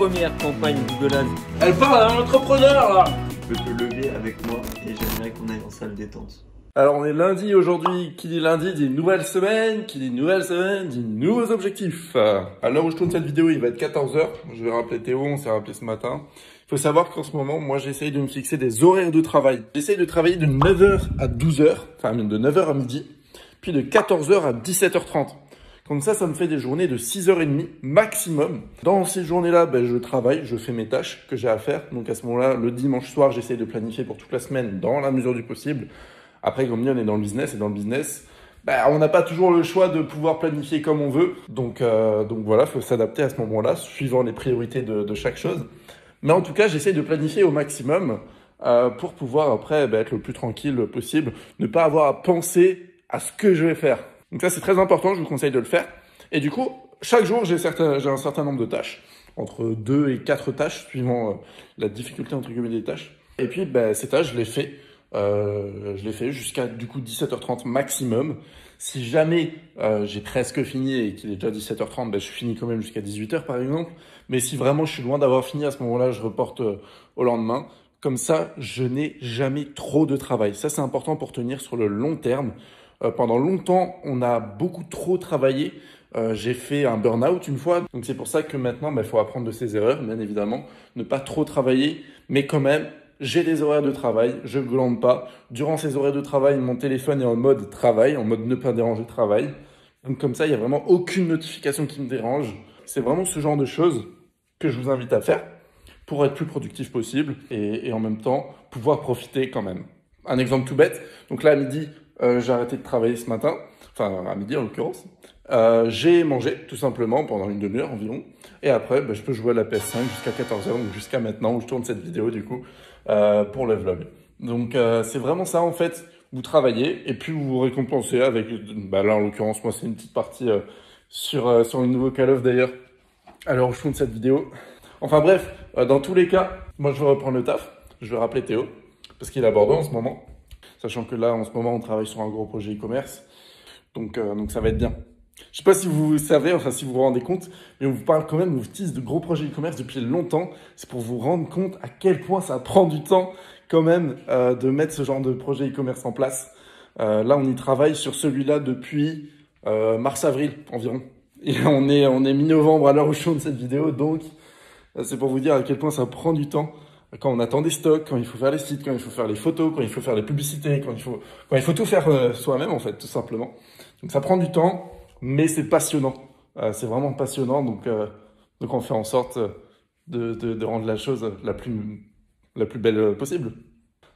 première campagne Google Ads. Elle parle à un entrepreneur là. Tu peux te lever avec moi et j'aimerais qu'on aille en salle détente. Alors on est lundi aujourd'hui, qui dit lundi dit nouvelle semaine, qui dit nouvelle semaine dit nouveaux objectifs. À l'heure où je tourne cette vidéo, il va être 14 h. Je vais rappeler Théo, on s'est rappelé ce matin. Il faut savoir qu'en ce moment, moi j'essaye de me fixer des horaires de travail. J'essaye de travailler de 9 h à 12 h, enfin de 9 h à midi, puis de 14 h à 17 h 30. Comme ça me fait des journées de 6h30 maximum. Dans ces journées-là, je travaille, je fais mes tâches que j'ai à faire. Donc à ce moment-là, le dimanche soir, j'essaye de planifier pour toute la semaine dans la mesure du possible. Après, comme dit, on est dans le business et dans le business, on n'a pas toujours le choix de pouvoir planifier comme on veut. Donc voilà, il faut s'adapter à ce moment-là, suivant les priorités de chaque chose. Mais en tout cas, j'essaye de planifier au maximum pour pouvoir après être le plus tranquille possible, ne pas avoir à penser à ce que je vais faire. Donc ça, c'est très important, je vous conseille de le faire. Et du coup, chaque jour, j'ai un certain nombre de tâches, entre 2 et 4 tâches, suivant la difficulté entre guillemets des tâches. Et puis, ces tâches, je les fais jusqu'à du coup 17 h 30 maximum. Si jamais j'ai presque fini et qu'il est déjà 17 h 30, je finis quand même jusqu'à 18 h par exemple. Mais si vraiment je suis loin d'avoir fini à ce moment-là, je reporte au lendemain. Comme ça, je n'ai jamais trop de travail. Ça, c'est important pour tenir sur le long terme. Pendant longtemps, on a beaucoup trop travaillé. J'ai fait un burn-out une fois. Donc c'est pour ça que maintenant, il faut apprendre de ses erreurs, bien évidemment. Ne pas trop travailler, mais quand même, j'ai des horaires de travail, je ne glande pas. Durant ces horaires de travail, mon téléphone est en mode travail, en mode ne pas déranger travail. Donc comme ça, il n'y a vraiment aucune notification qui me dérange. C'est vraiment ce genre de choses que je vous invite à faire pour être plus productif possible et en même temps pouvoir profiter quand même. Un exemple tout bête. Donc là, à midi, j'ai arrêté de travailler ce matin, enfin à midi en l'occurrence. J'ai mangé tout simplement pendant une demi-heure environ. Et après, je peux jouer à la PS5 jusqu'à 14 h, donc jusqu'à maintenant où je tourne cette vidéo du coup pour le vlog. Donc c'est vraiment ça en fait. Vous travaillez et puis vous vous récompensez avec, là en l'occurrence moi c'est une petite partie sur une nouveau Call of d'ailleurs. Alors je tourne cette vidéo. Enfin bref, dans tous les cas, moi je vais reprendre le taf. Je vais rappeler Théo parce qu'il est à Bordeaux en ce moment. Sachant que là, en ce moment, on travaille sur un gros projet e-commerce. Donc ça va être bien. Je sais pas si vous savez, enfin si vous vous rendez compte, mais on vous parle quand même, on vous tease de gros projets e-commerce depuis longtemps. C'est pour vous rendre compte à quel point ça prend du temps quand même de mettre ce genre de projet e-commerce en place. Là, on y travaille sur celui-là depuis mars-avril environ. Et on est mi-novembre à l'heure où je tourne cette vidéo. Donc, c'est pour vous dire à quel point ça prend du temps. Quand on attend des stocks, quand il faut faire les sites, quand il faut faire les photos, quand il faut faire les publicités, quand il faut tout faire soi-même en fait, tout simplement. Donc ça prend du temps, mais c'est passionnant. C'est vraiment passionnant, donc on fait en sorte de rendre la chose la plus belle possible.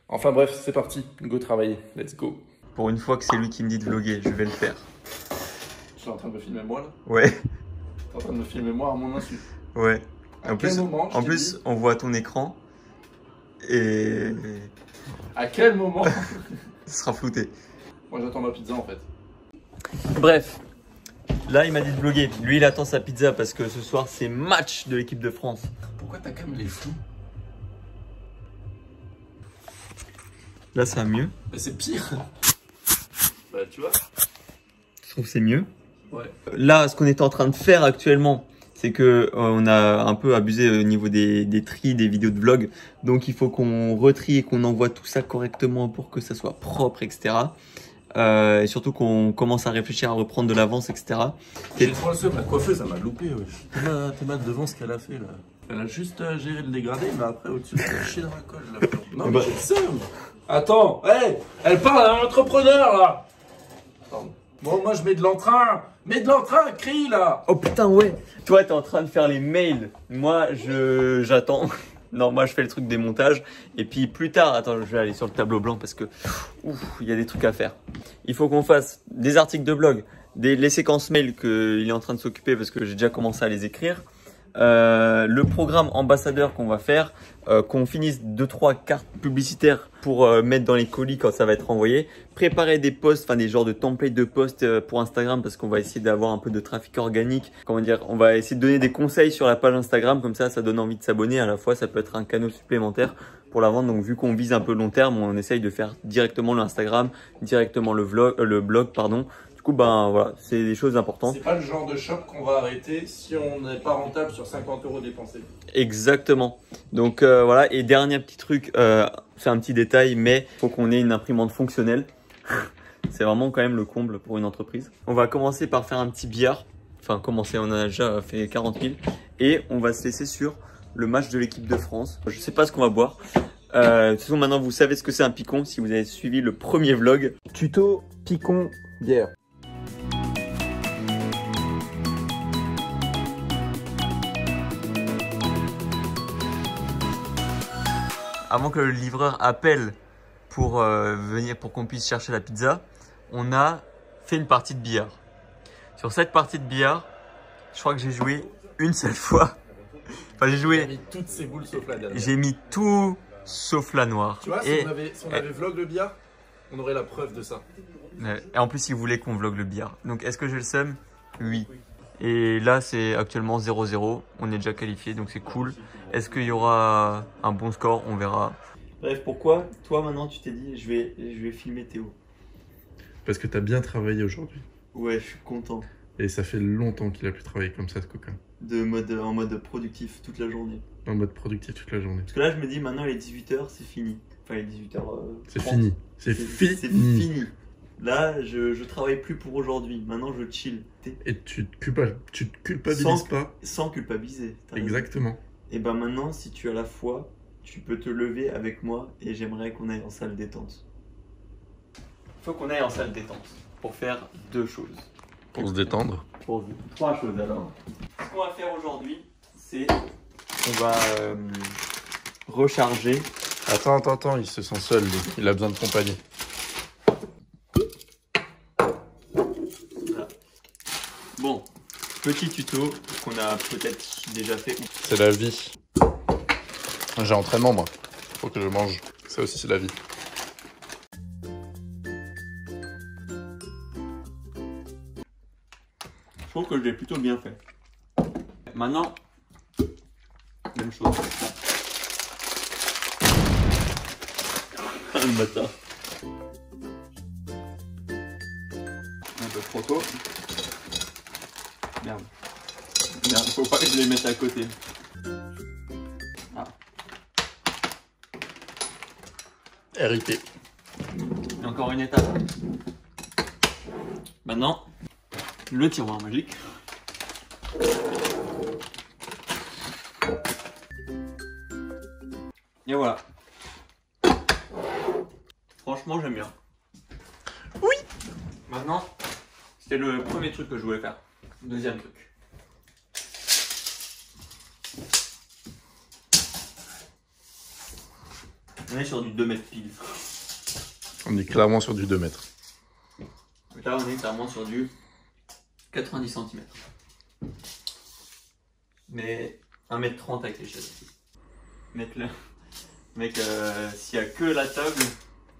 Enfin bref, c'est parti, go travailler, let's go. Pour une fois que c'est lui qui me dit de vlogger, je vais le faire. Je suis en train de me filmer moi là. Ouais. T'es en train de me filmer moi à mon insu. Ouais. En plus, on voit ton écran. Et à quel moment ce sera flouté. Moi j'attends ma pizza en fait. Bref, là il m'a dit de vlogger. Lui il attend sa pizza parce que ce soir c'est match de l'équipe de France. Pourquoi t'as quand même les flous? Là ça va mieux. C'est pire. Tu vois. Je trouve que c'est mieux. Ouais. Là ce qu'on est en train de faire actuellement, c'est que on a un peu abusé au niveau des tris, des vidéos de vlog. Donc il faut qu'on retrie et qu'on envoie tout ça correctement pour que ça soit propre, etc. Et surtout qu'on commence à réfléchir à reprendre de l'avance, etc. J'ai trop le seum, la coiffeuse, ça m'a loupé. T'es mal devant ce qu'elle a fait là. Elle a juste géré le dégradé, mais après au-dessus, elle a chié dans la colle là. Non, mais j'ai le seum. Attends, hey, elle parle à un entrepreneur là. Attends. Bon, moi je mets de l'entrain. Mets de l'entrain, crie là. Oh putain, ouais. Toi, t'es en train de faire les mails. Moi, j'attends. Non, moi, je fais le truc des montages. Et puis plus tard, attends, je vais aller sur le tableau blanc parce que il y a des trucs à faire. Il faut qu'on fasse des articles de blog, les séquences mails qu'il est en train de s'occuper parce que j'ai déjà commencé à les écrire. Le programme ambassadeur qu'on va faire, qu'on finisse 2-3 cartes publicitaires pour mettre dans les colis quand ça va être envoyé, préparer des posts, enfin des genres de templates de posts pour Instagram parce qu'on va essayer d'avoir un peu de trafic organique, comment dire, on va essayer de donner des conseils sur la page Instagram, comme ça donne envie de s'abonner, à la fois ça peut être un canal supplémentaire pour la vente. Donc vu qu'on vise un peu long terme, on essaye de faire directement le Instagram, directement le blog pardon. Du coup, ben voilà, c'est des choses importantes. C'est pas le genre de shop qu'on va arrêter si on n'est pas rentable sur 50 € dépensés. Exactement. Donc voilà, et dernier petit truc, c'est un petit détail, mais il faut qu'on ait une imprimante fonctionnelle. C'est vraiment quand même le comble pour une entreprise. On va commencer par faire un petit billard. Enfin, commencer, on en a déjà fait 40 000. Et on va se laisser sur le match de l'équipe de France. Je sais pas ce qu'on va boire. De toute façon, maintenant, vous savez ce que c'est un picon si vous avez suivi le premier vlog. Tuto picon bière. Avant que le livreur appelle pour venir, pour qu'on puisse chercher la pizza, on a fait une partie de billard. Sur cette partie de billard, je crois que j'ai joué une seule fois. Enfin, j'ai joué. J'ai mis toutes ces boules sauf la dernière. J'ai mis tout sauf la noire. Tu vois, si on avait vlog le billard, on aurait la preuve de ça. Et en plus, il voulait qu'on vlog le billard. Donc, est-ce que j'ai le seum? Oui. Et là, c'est actuellement 0-0. On est déjà qualifié, donc c'est cool. Est-ce qu'il y aura un bon score? On verra. Bref, pourquoi toi maintenant tu t'es dit je vais filmer Théo? Parce que tu as bien travaillé aujourd'hui. Ouais, je suis content. Et ça fait longtemps qu'il a pu travailler comme ça, ce coquin. En mode productif toute la journée. En mode productif toute la journée. Parce que là, je me dis maintenant, il est 18h, c'est fini. Enfin, il est 18h. C'est fini. C'est fini. C'est fini. Là, je travaille plus pour aujourd'hui. Maintenant, je chill. Et tu te culpabilises pas. Sans culpabiliser. Exactement. Et ben maintenant, si tu as la foi, tu peux te lever avec moi et j'aimerais qu'on aille en salle détente. Il faut qu'on aille en salle détente pour faire deux choses. Pour se détendre. Trois choses alors. Ce qu'on va faire aujourd'hui, c'est on va recharger. Attends, il se sent seul, lui. Il a besoin de compagnie. Voilà. Bon, petit tuto qu'on a peut-être déjà fait. C'est la vie. J'ai entraînement, moi. Faut que je mange. Ça aussi, c'est la vie. Je trouve que je l'ai plutôt bien fait. Maintenant, même chose. Ah, le bâtard. Un peu trop tôt. Merde. Merde, faut pas que je les mette à côté. Ah. RIP. Et encore une étape. Maintenant, le tiroir magique. Et voilà. Franchement, j'aime bien. Oui. Maintenant, c'était le premier truc que je voulais faire. Deuxième truc. On est sur du 2 mètres pile. On est clairement sur du 2 mètres. Là, on est clairement sur du 90 cm. Mais 1m30 avec les chaises. Mec, s'il n'y a que la table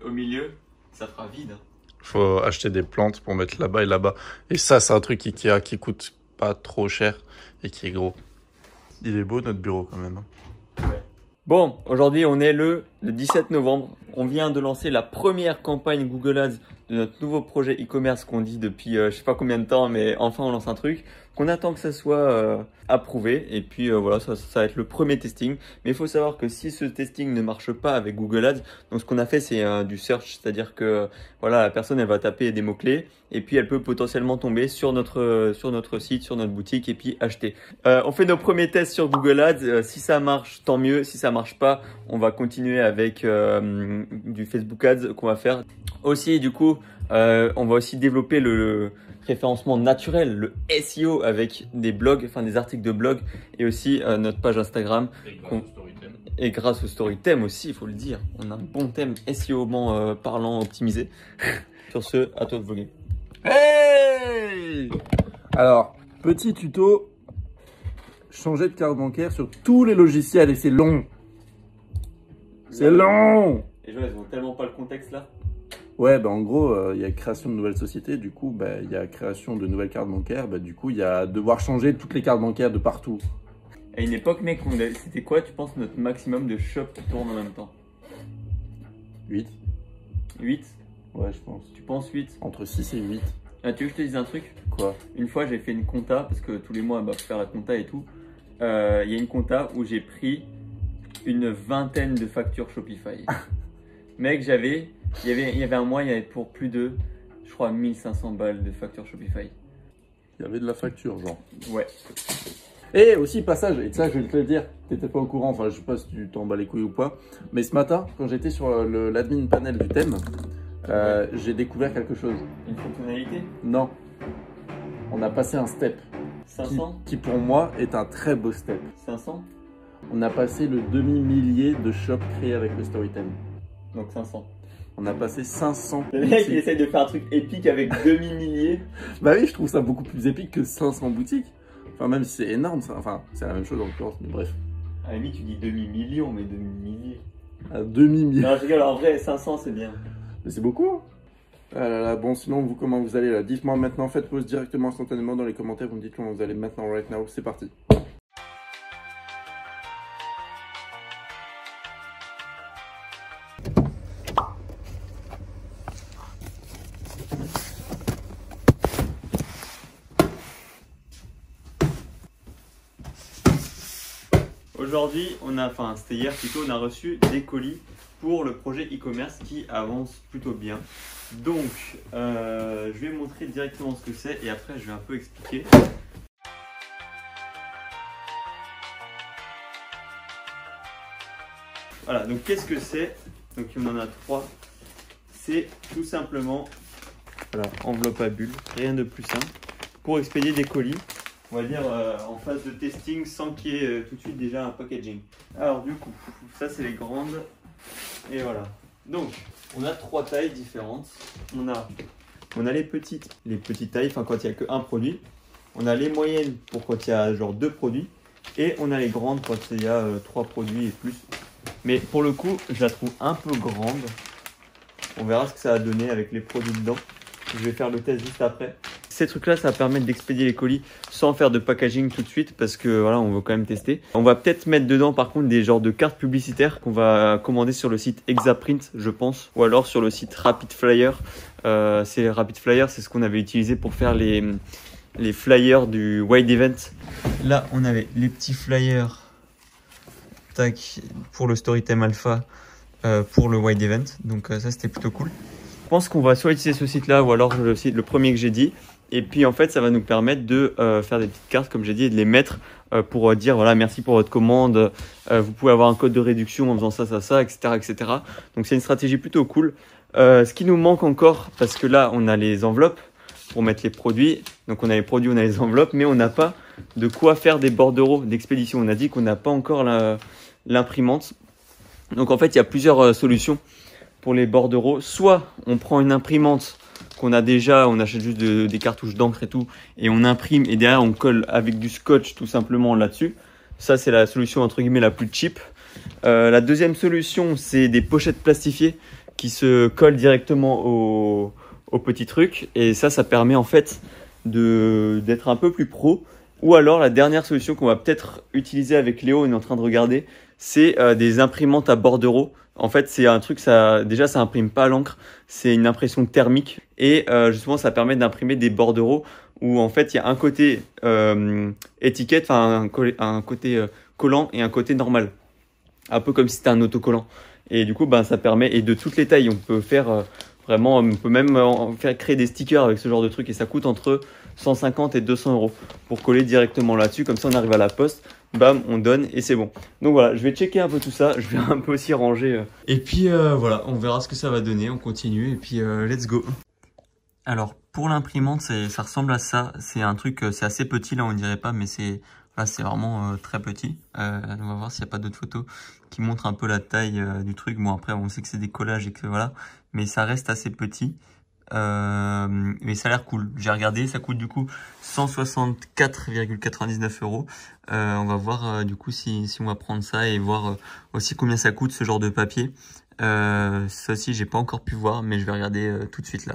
au milieu, ça fera vide. Faut acheter des plantes pour mettre là-bas et là-bas. Et ça, c'est un truc Ikea qui coûte pas trop cher et qui est gros. Il est beau notre bureau quand même. Ouais. Bon, aujourd'hui on est le 17 novembre. On vient de lancer la première campagne Google Ads de notre nouveau projet e-commerce qu'on dit depuis je sais pas combien de temps, mais enfin on lance un truc. Qu'on attend que ça soit approuvé et puis voilà, ça va être le premier testing. Mais il faut savoir que si ce testing ne marche pas avec Google Ads, donc ce qu'on a fait c'est du search, c'est-à-dire que voilà, la personne elle va taper des mots-clés et puis elle peut potentiellement tomber sur notre site, sur notre boutique et puis acheter. On fait nos premiers tests sur Google Ads, si ça marche tant mieux, si ça marche pas, on va continuer avec du Facebook Ads qu'on va faire. Aussi du coup, on va aussi développer le référencement naturel, le SEO avec des blogs, enfin des articles de blog et aussi notre page Instagram. Et grâce au Storytem aussi, il faut le dire. On a un bon thème SEO parlant, optimisé. Sur ce, à toi de vlogger. Hey! Alors, petit tuto. Changer de carte bancaire sur tous les logiciels et c'est long. C'est long! Les gens, ils ont tellement pas le contexte là. Ouais, bah en gros, il y a création de nouvelles sociétés, du coup, bah, il y a création de nouvelles cartes bancaires, bah, du coup, il y a devoir changer toutes les cartes bancaires de partout. À une époque, mec, c'était quoi, tu penses, notre maximum de shops qui tournent en même temps? 8. 8? Ouais, je pense. Tu penses 8? Entre 6 et 8. Ah, tu veux que je te dise un truc? Quoi? Une fois, j'ai fait une compta, parce que tous les mois, bah, faut faire la compta et tout. Il y a une compta où j'ai pris une vingtaine de factures Shopify. Mec, il y avait un mois, il y avait pour plus de, je crois, 1500 balles de factures Shopify. Il y avait de la facture, genre. Ouais. Et aussi, passage, et ça, je vais te le dire, t'étais pas au courant, enfin, je sais pas si tu t'en bats les couilles ou pas, mais ce matin, quand j'étais sur l'admin panel du thème, j'ai découvert quelque chose. Une fonctionnalité? Non. On a passé un step. 500? Qui pour moi est un très beau step. 500? On a passé le demi-millier de shops créés avec le Storytime. Donc 500. On a passé 500. Le mec, il essaye de faire un truc épique avec demi-millier. Bah oui, je trouve ça beaucoup plus épique que 500 boutiques. Enfin, même si c'est énorme, ça. Enfin, c'est la même chose en l'occurrence, mais bref. À la limite, tu dis demi-million, mais demi-millier. Un demi-millier. Non, je rigole, en vrai, 500, c'est bien. Mais c'est beaucoup, hein. Ah là là, bon, sinon, vous, comment vous allez là? Dites-moi maintenant, faites pause directement, instantanément dans les commentaires, vous me dites comment vous allez maintenant, right now, c'est parti. Aujourd'hui, c'était hier plutôt, on a reçu des colis pour le projet e-commerce qui avance plutôt bien. Donc, je vais montrer directement ce que c'est et après je vais un peu expliquer. Voilà, donc qu'est-ce que c'est? Donc on en a 3. C'est tout simplement, voilà, enveloppe à bulles, rien de plus simple, pour expédier des colis. On va dire en phase de testing sans qu'il y ait tout de suite déjà un packaging. Alors du coup, ça c'est les grandes et voilà. Donc, on a 3 tailles différentes. On a les petites tailles, enfin quand il n'y a qu'un produit. On a les moyennes pour quand il y a genre 2 produits. Et on a les grandes quand il y a 3 produits et plus. Mais pour le coup, je la trouve un peu grande. On verra ce que ça va donner avec les produits dedans. Je vais faire le test juste après. Ces trucs-là, ça va permettre d'expédier les colis sans faire de packaging tout de suite parce que voilà, on veut quand même tester. On va peut-être mettre dedans par contre des genres de cartes publicitaires qu'on va commander sur le site Exaprint, je pense, ou alors sur le site Rapid Flyer. C'est Rapid Flyer, c'est ce qu'on avait utilisé pour faire les flyers du Wide Event. Là, on avait les petits flyers tac, pour le Storytime Alpha pour le Wide Event. Donc ça, c'était plutôt cool. Je pense qu'on va soit utiliser ce site-là ou alors le premier que j'ai dit. Et puis en fait, ça va nous permettre de faire des petites cartes, comme j'ai dit, et de les mettre pour dire voilà, merci pour votre commande. Vous pouvez avoir un code de réduction en faisant ça, etc., etc. Donc c'est une stratégie plutôt cool. Ce qui nous manque encore, parce que là, on a les enveloppes pour mettre les produits. Donc on a les produits, on a les enveloppes, mais on n'a pas de quoi faire des bordereaux d'expédition. On a dit qu'on n'a pas encore l'imprimante. Donc en fait, il y a plusieurs solutions pour les bordereaux. Soit on prend une imprimante qu'on a déjà, on achète juste des cartouches d'encre et tout, et on imprime et derrière on colle avec du scotch tout simplement là-dessus. Ça c'est la solution entre guillemets la plus cheap. La deuxième solution, c'est des pochettes plastifiées qui se collent directement au petit truc, et ça permet en fait d'être un peu plus pro. Ou alors la dernière solution qu'on va peut-être utiliser avec Léo, on est en train de regarder, c'est des imprimantes à bordereaux. En fait, c'est un truc, ça imprime pas à l'encre, c'est une impression thermique. Et justement, ça permet d'imprimer des bordereaux où en fait, il y a un côté étiquette, enfin un côté collant et un côté normal. Un peu comme si c'était un autocollant. Et du coup, ben, ça permet, et de toutes les tailles, on peut faire vraiment, on peut même créer des stickers avec ce genre de truc. Et ça coûte entre 150 et 200 euros pour coller directement là-dessus. Comme ça, on arrive à la poste. Bam, on donne et c'est bon. Donc voilà, je vais checker un peu tout ça. Je vais un peu aussi ranger. Et puis voilà, on verra ce que ça va donner. On continue et puis let's go. Alors pour l'imprimante, ça ressemble à ça. C'est un truc, c'est assez petit là, on dirait pas, mais c'est vraiment très petit. On va voir s'il n'y a pas d'autres photos qui montrent un peu la taille du truc. Bon après, on sait que c'est des collages et que voilà, mais ça reste assez petit. Mais ça a l'air cool. J'ai regardé, ça coûte du coup 164,99 euros. On va voir du coup si on va prendre ça et voir aussi combien ça coûte ce genre de papier. Ça aussi j'ai pas encore pu voir, mais je vais regarder tout de suite là.